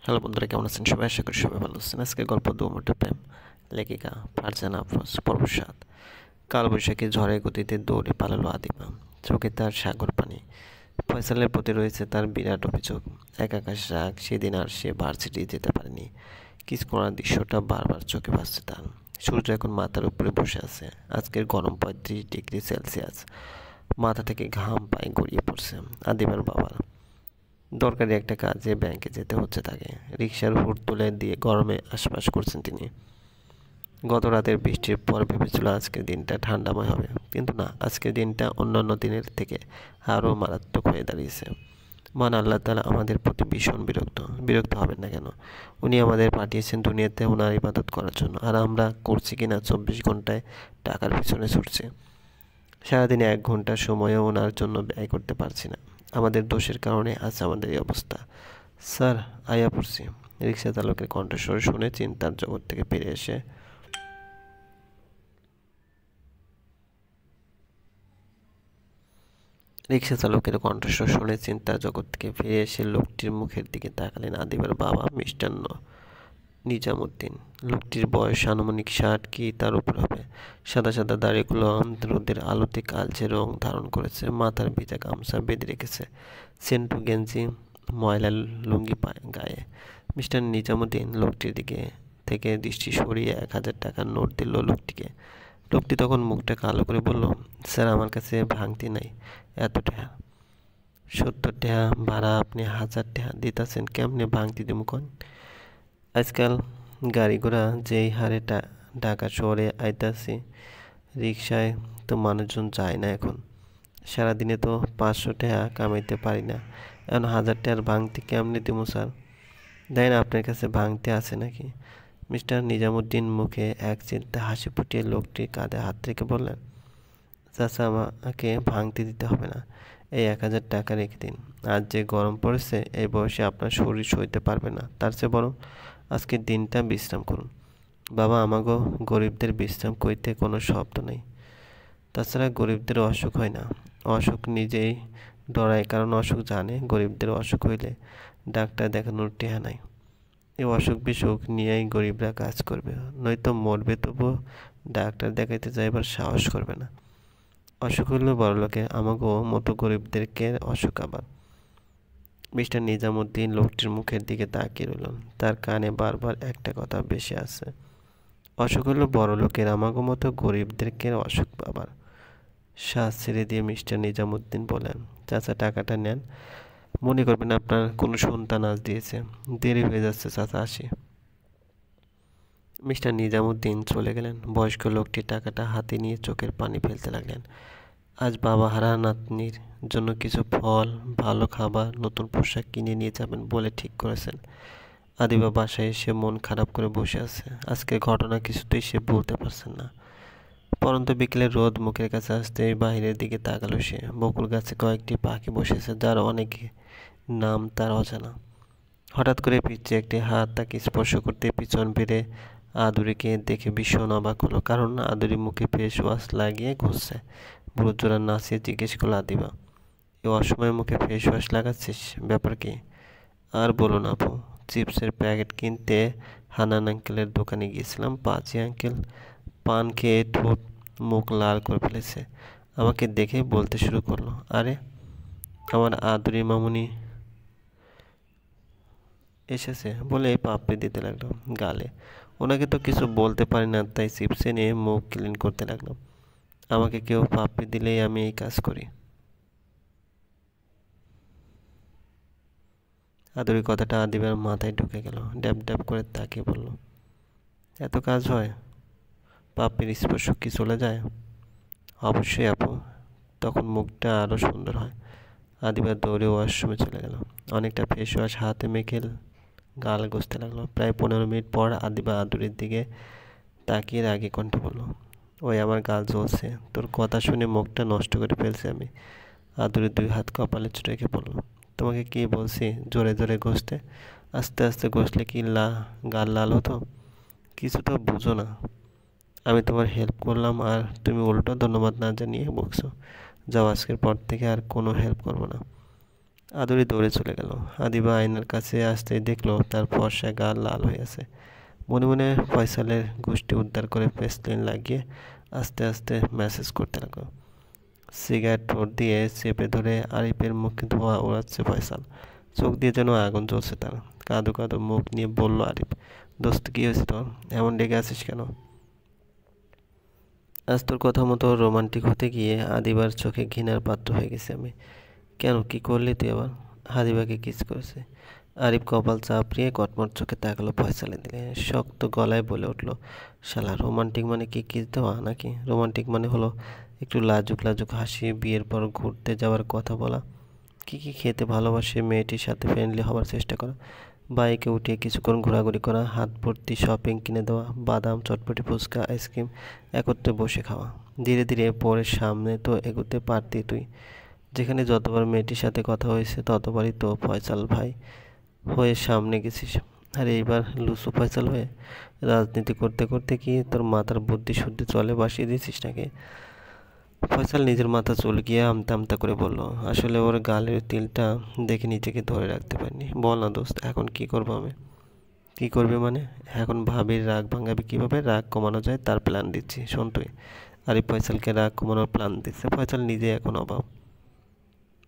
Hello বন্ধুরা, কেমন আছেন সবাই? আশা করি সবাই ভালো আছেন। আজকে গল্প দুমুঠো প্রেম, লেখিকা ফারজানা আফরোজ, পর্ব ৭। কালবৈশাখী ঝড়ের গতিতে দৌড়ে পালালো আদিবা। চোখে তার সাগর পানি। ফয়সালের প্রতি রয়েছে তার বিরাট অভিযোগ। এক আকাশ রাগ, সেদিন আর সে ভার্সিটি যেতে পারেনি। কিস করার দৃশ্যটা বারবার চোখে ভাসছে তার। সূর্য এখন মাথার উপরে বসে আছে। আজকের গরম ৩৫ ডিগ্রি সেলসিয়াস। মাথা থেকে ঘাম পায়ে গড়িয়ে পড়ছে আদিবার বাবার। দরকারি একটা কাজে ব্যাংকে যেতে হচ্ছে তাকে। রিকশার হুড তুলে দিয়ে গরমে আশপাশ করছেন তিনি। গত রাতের বৃষ্টির পর ভেবেছিল আজকের দিনটা ঠান্ডাময় হবে, কিন্তু না, আজকের দিনটা অন্যান্য দিনের থেকে আরও মারাত্মক হয়ে দাঁড়িয়েছে। মহান আল্লাহ তাআলা আমাদের প্রতি ভীষণ বিরক্ত হবেন না কেন? উনি আমাদের পাঠিয়েছেন দুনিয়াতে ওনার ইবাদত করার জন্য, আর আমরা করছি কিনা ২৪ ঘন্টায় টাকার পিছনে ছুটছি। সারাদিনে ১ ঘন্টা সময়ও ওনার জন্য ব্যয় করতে পারছি না। আমাদের দোষের কারণে আজ আমাদের এই অবস্থা। স্যার, আয়া পড়ছি। রিক্সা চালকের কণ্ঠস্বর শুনে চিন্তার জগৎ থেকে ফিরে এসে লোকটির মুখের দিকে তাকালেন আদিবার বাবা মিষ্টান্ন নিজামুদ্দিন। লোকটির বয়স আনুমানিক ৬০ কি তার উপর হবে। সাদা সাদা দাড়িগুলো রোদের আলোতে কালচে রং ধারণ করেছে। মাথার ভিজা গামছা বেঁধে রেখেছে। সেন্টু গেঞ্জি, ময়লা লুঙ্গি গায়ে। মিস্টার নিজামুদ্দিন লোকটির দিকে থেকে দৃষ্টি সরিয়ে ১,০০০ টাকার নোট দিল লোকটিকে। লোকটি তখন মুখটা কালো করে বলল, স্যার, আমার কাছে ভাঙতি নাই। এত টাকা ৭০ টাকা ভাড়া, আপনি ১,০০০ টাকা দিতেছেন, কেমনে ভাঙতি দিমু কন? আজকাল গাড়ি ঘোড়া যেই হারে ঢাকা শহরে আইতাছে, রিকশায় তো মানুষজন যায় না এখন। সারাদিনে তো ৫০০ টাকা কামাইতে পারি না, এখন ১,০০০ টাকার ভাঙতি কেমনে দিমু স্যার? দেয় না, আপনার কাছে ভাঙতি আছে নাকি? মিস্টার নিজামুদ্দিন মুখে এক চিলতে হাসি ফুটিয়ে লোকটির কাঁধে হাত রেখে বললেন, চাচা, আমাকে ভাঙতি দিতে হবে না, এই ১,০০০ টাকা রেখে দিন। আজ যে গরম পড়েছে, এই বয়সে আপনার শরীর সইতে পারবে না, তার চেয়ে বরং আজকের দিনটা বিশ্রাম করুন। বাবা, আমাগো গরিবদের বিশ্রাম কইতে কোনো শব্দ নেই। তাছাড়া গরিবদের অসুখ হয় না, অসুখ নিজেই ডরায়, কারণ অসুখ জানে গরিবদের অসুখ হইলে ডাক্তার দেখানোর টেহা নাই। এই অসুখ বিসুখ নিয়েই গরিবরা কাজ করবে, নয়তো মরবে, তবুও ডাক্তার দেখাইতে যাইবার সাহস করবে না। অসুখ হইলেও বড়লোকের, আমাগো মতো গরিবদেরকে অসুখ আবার। মিস্টার নিজামুদ্দিন লোকটির মুখের দিকে তাকিয়ে রইলেন। তার কানে বারবার একটা কথা ভেসে আসছে, অসুখ হলো বড় লোকের, আমাগো মতো গরিবদেরকে অসুখ আবার। শ্বাস ছেড়ে দিয়ে মিস্টার নিজামুদ্দিন বলেন, চাচা, টাকাটা নেন। মনে করবেন আপনার কোনো সন্তান আজ দিয়েছে। দেরি হয়ে যাচ্ছে চাচা, আসি। মিস্টার নিজামুদ্দিন চলে গেলেন। বয়স্ক লোকটি টাকাটা হাতে নিয়ে চোখের পানি ফেলতে লাগলেন। আজ বাবা হারা নাতনির জন্য কিছু ফল, ভালো খাবার, নতুন পোশাক কিনে নিয়ে যাবেন বলে ঠিক করেছেন। আদিবা বাসায় এসে মন খারাপ করে বসে আছে। আজকের ঘটনা কিছুতেই সে ভুলতে পারছেন না। পরন্ত বিকেলে রোদ মুখের কাছে আসতেই বাহিরের দিকে তাকালো সে। বকুল গাছে কয়েকটি পাখি বসেছে, যার অনেক নাম তার অজানা। হঠাৎ করে পিছে একটি হাত তাকে স্পর্শ করতে পিছন ফিরে আদুরিকে দেখে ভীষণ অবাক হলো, কারণ আদুরি মুখে ফেস ওয়াশ লাগিয়ে ঘুরছে। বুড়োজোড়া নাচিয়ে জিজ্ঞেস করলো আদিবা, এই অসময়ে মুখে ফেস ওয়াশ লাগাচ্ছিস, ব্যাপার কি? আর বলুন আপু, চিপসের প্যাকেট কিনতে হানান আঙ্কেলের দোকানে গিয়েছিলাম। পাঁচি আঙ্কেল পান খেয়ে ঠোঁট মুখ লাল করে ফেলেছে। আমাকে দেখে বলতে শুরু করলো, আরে, আমার আদুরি মামুনি এসেছে বলে পাপড়ি দিতে লাগলো গালে। ওনাকে তো কিছু বলতে পারি না, তাই চিপসে নিয়ে মুখ ক্লিন করতে লাগলাম। আমাকে কেউ পাপড়ি দিলেই আমি এই কাজ করি। আদুরি কথাটা আদিবার মাথায় ঢুকে গেল। ড্যাব ড্যাব করে তাকিয়ে বলল, এত কাজ হয়? পাপড়ির স্পর্শ কি চলে যায়? অবশ্যই আপু, তখন মুখটা আরও সুন্দর হয়। আদিবার দৌড়ে ওয়াশরুমে চলে গেল। অনেকটা ফেস ওয়াশ হাতে মেখে গাল ঘষতে লাগলো। প্রায় ১৫ মিনিট পর আদিবা আদুরির দিকে তাকিয়ে রাগে কণ্ঠে বলল, ওই আমার গাল জ্বলছে, তোর কথা শুনে মুখটা নষ্ট করে ফেলছি আমি। আদুরি ২ হাত কপালে রেখে বলল, তোমাকে কি বলছি জোরে জোরে ঘষতে? আস্তে আস্তে ঘষলে কি গাল লাল হতো? কিছু তো বুঝো না। আমি তোমার হেল্প করলাম আর তুমি উল্টো ধন্যবাদ না জানিয়ে বকছো। যাও, আজকের পর থেকে আর কোনো হেল্প করবো না। আদুরি দৌড়ে চলে গেল। আদিবা আয়নার কাছে আসতেই দেখলো তার ফর্সা গা লাল হয়ে আছে। মনে মনে ফয়সালের গোষ্ঠী উদ্ধার করে ভ্যাসলিন লাগিয়ে আস্তে আস্তে মেসেজ করতে লাগলো। সিগারেট ঠোঁট দিয়ে চেপে ধরে আরিফের মুখে ধোঁয়া ওড়াচ্ছে ফয়সাল। চোখ দিয়ে যেন আগুন জ্বলছে তার। কাঁদো কাঁদো মুখ নিয়ে বলল আরিফ, দোস্ত কী হয়েছে তোর? এমন রেগে আছিস কেন? আজ তোর কথা মতো রোমান্টিক হতে গিয়ে আদিবার চোখে ঘৃণার পাত্র হয়ে গেছি আমি। কেন, কি করলি তুই আবার? আদিবাকে কিস করেছে। আরিফ কপাল চাপড়িয়ে কটমট চোখে তাকালো ফয়সালের দিকে। শক্ত গলায় বলে উঠল, শালা রোমান্টিক মানে কি কিস দেওয়া নাকি? রোমান্টিক মানে হলো একটু লাজুক লাজুক হাসি, বিয়ের পর ঘুরতে যাওয়ার কথা বলা, কী কী খেতে ভালোবাসে মেয়েটির সাথে ফ্রেন্ডলি হওয়ার চেষ্টা করা, বাইকে উঠে কিছুক্ষণ ঘোরাঘুরি করা, হাত ভর্তি শপিং কিনে দেওয়া, বাদাম চটপটি ফুচকা আইসক্রিম একত্রে বসে খাওয়া। ধীরে ধীরে পরের সামনে তো এগোতে পারতি তুই। যেখানে যতবার মেয়েটির সাথে কথা হয়েছে ততবারই তো ফয়সাল ভাই হয়ে সামনে গেছিস। আর এইবার লুসু ফয়সাল হয়ে রাজনীতি করতে করতে কি তোর মাথার বুদ্ধি শুদ্ধি চলে বাসিয়ে দিয়েছিস নাকি? ফয়সাল নিজের মাথা চুলকিয়ে আমতা আমতা করে বলল, আসলে ওর গালের তিলটা দেখে নিজেকে ধরে রাখতে পারিনি। বল না দোস্ত, এখন কি করবো আমি? কি করবে মানে? এখন ভাবির রাগ ভাঙাবি কীভাবে রাগ কমানো যায় তার প্ল্যান দিচ্ছি, শোন তুই। আরিফ ফয়সালকে রাগ কমানোর প্ল্যান দিচ্ছে। ফয়সাল নিজে এখন অভাব।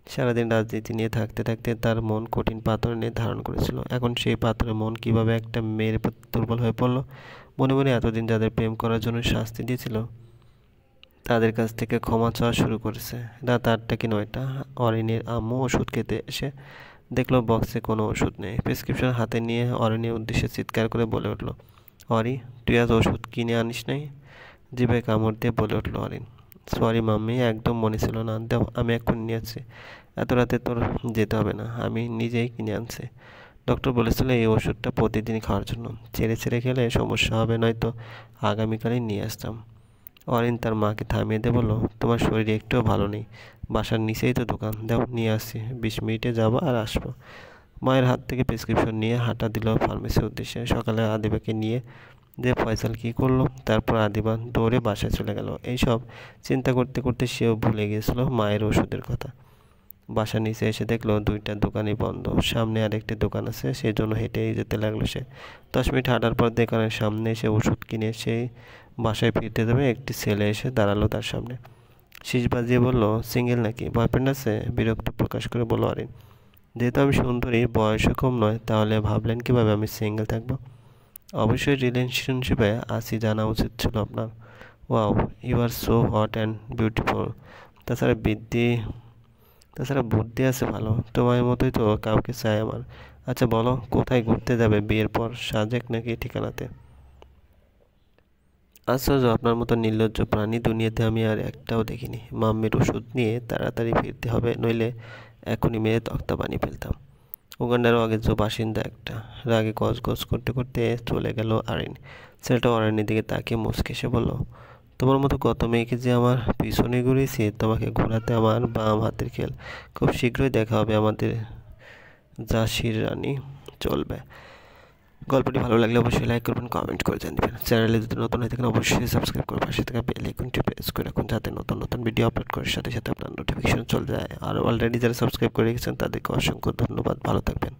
সারাদিন রাজনীতি নিয়ে থাকতে থাকতে তার মন কঠিন পাথর নিয়ে ধারণ করেছিল। এখন সেই পাথরের মন কিভাবে একটা মেয়ের প্রতি দুর্বল হয়ে পড়লো। মনে মনে এতদিন যাদের প্রেম করার জন্য শাস্তি দিয়েছিল তাদের কাছ থেকে ক্ষমা চাওয়া শুরু করেছে। রাত 8টা কি 9টা। অরিনের আম্মু ওষুধ খেতে এসে দেখলো বক্সে কোনো ওষুধ নেই। প্রেসক্রিপশন হাতে নিয়ে অরিনের উদ্দেশ্যে চিৎকার করে বলে উঠলো, অরি, তুই আজ ওষুধ কিনে আনিস নাই? জিভে কামড় দিয়ে বলে উঠলো অরিন, সরি মাম্মি, একদম মনে ছিল না। দেও, আমি এক্ষুনি নিয়ে আসছি। এত রাতে তোর যেতে হবে না, আমি নিজেই কিনে আনছি। ডক্টর বলেছিল এই ওষুধটা প্রতিদিন খাওয়ার জন্য। ছেড়ে ছেড়ে খেলে সমস্যা হবে, নয়তো আগামীকালই নিয়ে আসতাম। অরিন তার মাকে থামিয়ে দিয়ে বলল, তোমার শরীর একটুও ভালো নেই, বাসার নিচেই তো দোকান, দাও নিয়ে আসছি, 20 মিনিটে যাবো আর আসবো। মায়ের হাত থেকে প্রেসক্রিপশন নিয়ে হাঁটা দিল ফার্মেসির উদ্দেশ্যে। সকালে আদিবাকে নিয়ে যে ফয়সাল কী করলো, তারপর আদিবা দৌড়ে বাসায় চলে গেল। এইসব চিন্তা করতে করতে সেও ভুলে গিয়েছিল মায়ের ওষুধের কথা। বাসার নিচে এসে দেখলো 2টা দোকানই বন্ধ। সামনে আরেকটি দোকান আছে, সেই জন্য হেঁটেই যেতে লাগলো সে। 10 মিনিট হাঁটার পর দোকানের সামনে এসে ওষুধ কিনে সেই বাসায় ফিরতে যাবে, একটি ছেলে এসে দাঁড়ালো তার সামনে। শীষ বাজিয়ে বলল, সিঙ্গেল নাকি, বয়ফ্রেন্ড আছে? বিরক্ত প্রকাশ করে বলল অরিন। যেহেতু আমি সুন্দরী, বয়সও কম নয়, তাহলে ভাবলেন কীভাবে আমি সিঙ্গেল থাকবো? অবশ্যই রিলেশনশিপে আছি, জানা উচিত ছিল আপনার। Wow, you are so hot and beautiful. তাছাড়া বৃদ্ধি তাছাড়া বুদ্ধি আছে ভালো, তোমার মতোই তো কাউকে চাই আমার। আচ্ছা বলো, কোথায় ঘুরতে যাবে বিয়ের পর, সাজেক নাকি ঠিকানাতে? আশ্চর্য, আপনার মতো নির্লজ্জ প্রাণী দুনিয়াতে আমি আর একটাও দেখিনি। মাম্মির ওষুধ নিয়ে তাড়াতাড়ি ফিরতে হবে, নইলে এখনই মেরে তক্তা বানিয়ে ফেলতাম। উগান্ডার অগেজ বাসিন্দা একটা। রাগে গজগজ করতে করতে চলে গেল আরিন। ছেলেটা অরণ্যের দিকে তাকিয়ে মুচকে এসে বলল, তোমার মতো কত মেয়েকে যে আমার পিছনে ঘুরিয়েছি, তোমাকে ঘোরাতে আমার বাম হাতের খেল। খুব শীঘ্রই দেখা হবে আমাদের ঝাঁসির রানী। চলবে। গল্পটি ভালো লাগলে অবশ্যই লাইক করবেন, কমেন্ট করে জানিয়ে দেবেন। চ্যানেলে যদি নতুন হয়ে থাকেন অবশ্যই সাবস্ক্রাইব করে পাশে থাকা বেল আইকনটি প্রেস করে রাখুন, যাতে নতুন নতুন ভিডিও আপলোড করার সাথে সাথে আপনার নোটিফিকেশন চলে যায়। আর অলরেডি যারা সাবস্ক্রাইব করে রেখেছেন তাদেরকে অসংখ্য ধন্যবাদ। ভালো থাকবেন।